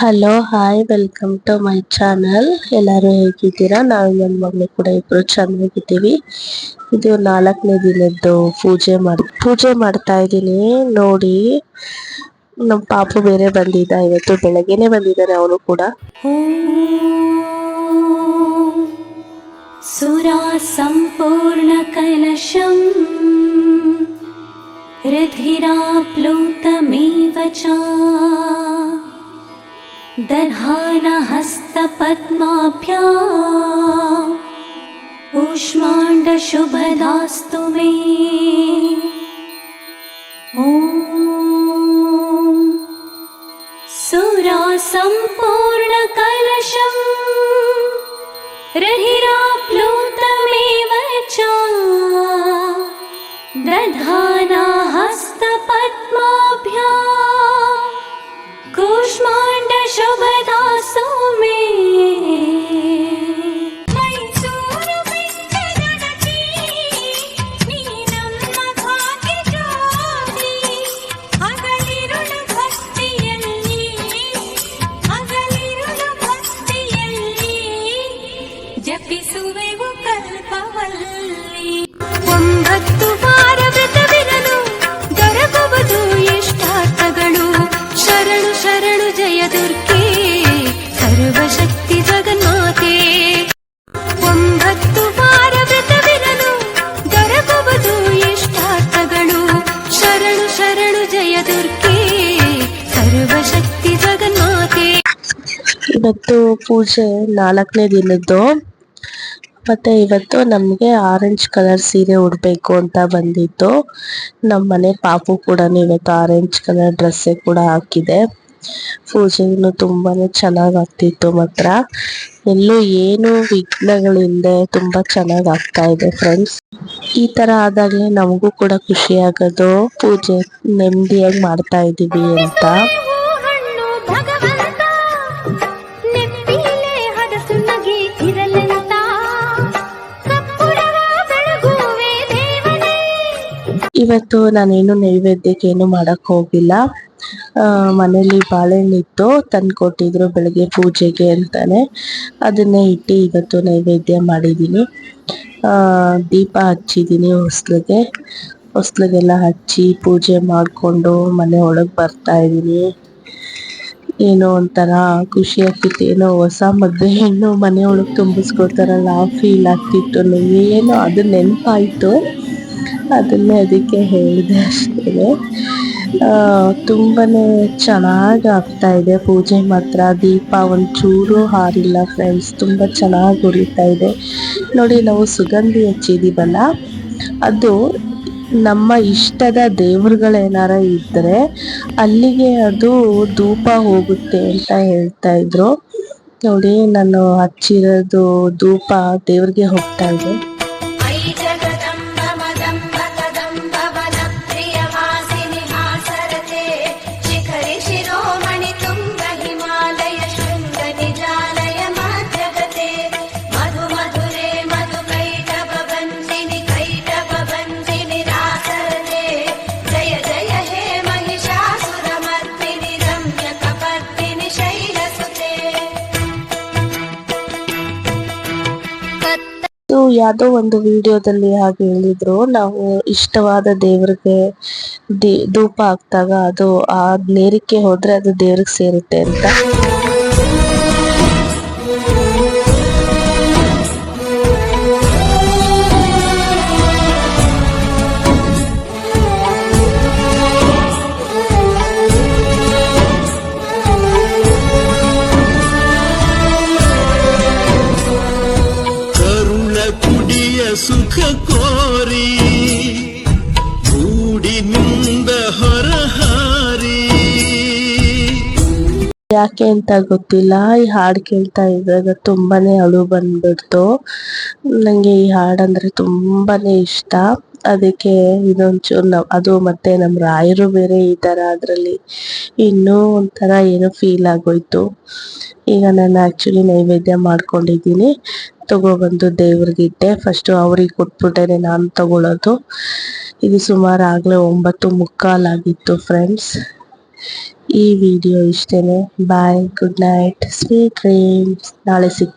Hello hi welcome to my channel. ಎಲ್ಲರೂ ಹೇಗಿದ್ದೀರಾ? ನಾವು ನನ್ನ ಮಗಳು ಕೂಡ ಇಬ್ಬರು ಚೆನ್ನಾಗಿದ್ದೀವಿ. ಇದು 4ನೇ ದಿನದ್ದು ಪೂಜೆ ಮಾಡ್ತಾ ಇದ್ದೀನಿ ನೋಡಿ. ನಮ್ಮ ಪಾಪು ಬೇರೆ ಬಂದಿದ್ದ, ಇವತ್ತು ಬೆಳಗ್ಗೆನೆ ಬಂದಿದ್ದಾನೆ ಅವನು ಕೂಡ. ಸುರಾ ಸಂಪೂರ್ಣ ಕಲಶಂ ऋधिराप्लुतमेव च दधानहस्तपद्माभ्याम् ऊष्माण्डशुभदास्तु मे। ॐ सुरासम्पूर्णकलशम् ऋधिराप्लुतमेव च दधानहस्तपद्माभ्याम् कूष्माण्डशुभदास्तु मे। ಜಪಿಸುವೆವು ಕಲ್ಪವಲ್ಲಿ 9 ವಾರ ವ್ರತವಿರಲು ದೊರಕುವುದು ಇಷ್ಟಾರ್ಥಗಳು. ಶರಣು ಶರಣು ಜಯ ದುರ್ಗೆ ಸರ್ವಶಕ್ತಿ ಜಗನ್ಮಾತೆ. 9 ವಾರ ವ್ರತವಿರಲು ದೊರಕುವುದು ಇಷ್ಟಾರ್ಥಗಳು. ಶರಣು ಶರಣು ಜಯ ದುರ್ಗೆ ಸರ್ವಶಕ್ತಿ ಜಗನ್ಮಾತೆ. ಇವತ್ತು ಪೂಜೆ 4ನೇ ದಿನದ್ದು. ಮತ್ತೆ ಇವತ್ತು ನಮಗೆ ಆರೆಂಜ್ ಕಲರ್ ಸೀರೆ ಉಡಬೇಕು ಅಂತ ಬಂದಿತ್ತು. ನಮ್ಮ ಮನೆ ಪಾಪು ಕೂಡ ಇವತ್ತು ಆರೆಂಜ್ ಕಲರ್ ಡ್ರೆಸ್ಸೇ ಕೂಡ ಹಾಕಿದೆ. ಪೂಜೆಯನ್ನು ತುಂಬಾನೇ ಚೆನ್ನಾಗಿ ಆಗ್ತಿತ್ತು. ಮಾತ್ರ ಎಲ್ಲೂ ಏನು ವಿಘ್ನಗಳಿಂದ ತುಂಬಾ ಚೆನ್ನಾಗಿ ಆಗ್ತಾ ಇದೆ ಫ್ರೆಂಡ್ಸ್. ಈ ತರ ಆದಾಗಲೇ ನಮಗೂ ಕೂಡ ಖುಷಿ ಆಗೋದು, ಪೂಜೆ ನೆಮ್ಮದಿಯಾಗಿ ಮಾಡ್ತಾ ಇದೀವಿ ಅಂತ. ಇವತ್ತು ನಾನೇನು ನೈವೇದ್ಯಕ್ಕೆ ಏನು ಮಾಡಕ್ ಹೋಗಿಲ್ಲ. ಮನೇಲಿ ಬಾಳೆಹಣ್ಣಿತ್ತು, ತಂದು ಕೊಟ್ಟಿದ್ರು ಬೆಳಗ್ಗೆ ಪೂಜೆಗೆ ಅಂತಾನೆ. ಅದನ್ನೇ ಇಟ್ಟು ಇವತ್ತು ನೈವೇದ್ಯ ಮಾಡಿದ್ದೀನಿ. ದೀಪ ಹಚ್ಚಿದ್ದೀನಿ ಹೊಸ್ಲಿಗೆಲ್ಲ ಹಚ್ಚಿ ಪೂಜೆ ಮಾಡಿಕೊಂಡು ಮನೆ ಒಳಗೆ ಬರ್ತಾ ಇದ್ದೀನಿ. ಏನೋ ಒಂಥರ ಖುಷಿ ಆಗ್ತಿತ್ತು. ಏನೋ ಹೊಸ ಮದುವೆ ಹೆಣ್ಣು ಮನೆ ಒಳಗೆ ತುಂಬಿಸ್ಕೊತಾರಲ್ಲ ಆ ಫೀಲ್ ಆಗ್ತಿತ್ತು. ಏನೋ ಅದು ನೆನಪಾಯಿತು, ಅದನ್ನೇ ಅದಕ್ಕೆ ಹೇಳಿದೆ ಅಷ್ಟೇ. ತುಂಬಾನೇ ಚೆನ್ನಾಗಿ ಆಗ್ತಾ ಇದೆ ಪೂಜೆ ಮಾತ್ರ. ದೀಪ ಒಂಚೂರು ಹಾರಿಲ್ಲ ಫ್ರೆಂಡ್ಸ್, ತುಂಬ ಚೆನ್ನಾಗಿ ಉರಿತಾ ಇದೆ ನೋಡಿ. ನಾವು ಸುಗಂಧಿ ಹಚ್ಚಿದೀವಲ್ಲ, ಅದು ನಮ್ಮ ಇಷ್ಟದ ದೇವರುಗಳೇನಾರ ಇದ್ದರೆ ಅಲ್ಲಿಗೆ ಅದು ಧೂಪ ಹೋಗುತ್ತೆ ಅಂತ ಹೇಳ್ತಾ ಇದ್ರು ನೋಡಿ. ನಾನು ಹಚ್ಚಿರೋದು ಧೂಪ ದೇವ್ರಿಗೆ ಹೋಗ್ತಾ ಇದೆ. ಯಾವುದೋ ಒಂದು ವಿಡಿಯೋದಲ್ಲಿ ಹಾಗೆ ಹೇಳಿದ್ರು, ನಾವು ಇಷ್ಟವಾದ ದೇವ್ರಿಗೆ ಧೂಪ ಹಾಕ್ದಾಗ ಅದು ಆ ನೇರಕ್ಕೆ ಹೋದ್ರೆ ಅದು ದೇವ್ರಿಗೆ ಸೇರುತ್ತೆ ಅಂತ. ಸುಖ ಕೋರಿ ಗೂಡಿನಿಂದ ಹೊರಹಾರಿ. ಯಾಕೆ ಅಂತ ಗೊತ್ತಿಲ್ಲ, ಈ ಹಾಡು ಕೇಳ್ತಾ ಇದ್ದಾಗ ತುಂಬಾನೇ ಅಳು ಬಂದ್ಬಿಡ್ತು. ನಂಗೆ ಈ ಹಾಡಂದ್ರೆ ತುಂಬಾನೇ ಇಷ್ಟ. ಅದಕ್ಕೆ ಇದೊಂಚೂರು ಅದು ಮತ್ತೆ ನಮ್ಮ ರಾಯರು ಬೇರೆ ಈ ತರ ಅದ್ರಲ್ಲಿ ಇನ್ನೂ ಒಂಥರ ಏನೋ ಫೀಲ್ ಆಗೋಯ್ತು. ಈಗ ನಾನು ಆಕ್ಚುಲಿ ನೈವೇದ್ಯ ಮಾಡ್ಕೊಂಡಿದ್ದೀನಿ, ತಗೊಬಂದು ದೇವ್ರಿಗಿಟ್ಟೆ. ಫಸ್ಟು ಅವ್ರಿಗೆ ಕೊಟ್ಬಿಟ್ಟೆ ನಾನು ತಗೊಳ್ಳೋದು. ಇದು ಸುಮಾರು ಆಗಲೇ 9:15 ಆಗಿತ್ತು ಫ್ರೆಂಡ್ಸ್. ಈ ವಿಡಿಯೋ ಇಷ್ಟೇನೆ. ಬಾಯ್, ಗುಡ್ ನೈಟ್, ಸ್ವೀಟ್ ಡ್ರೀಮ್ಸ್. ನಾಳೆ ಸಿಗ್ತೀನಿ.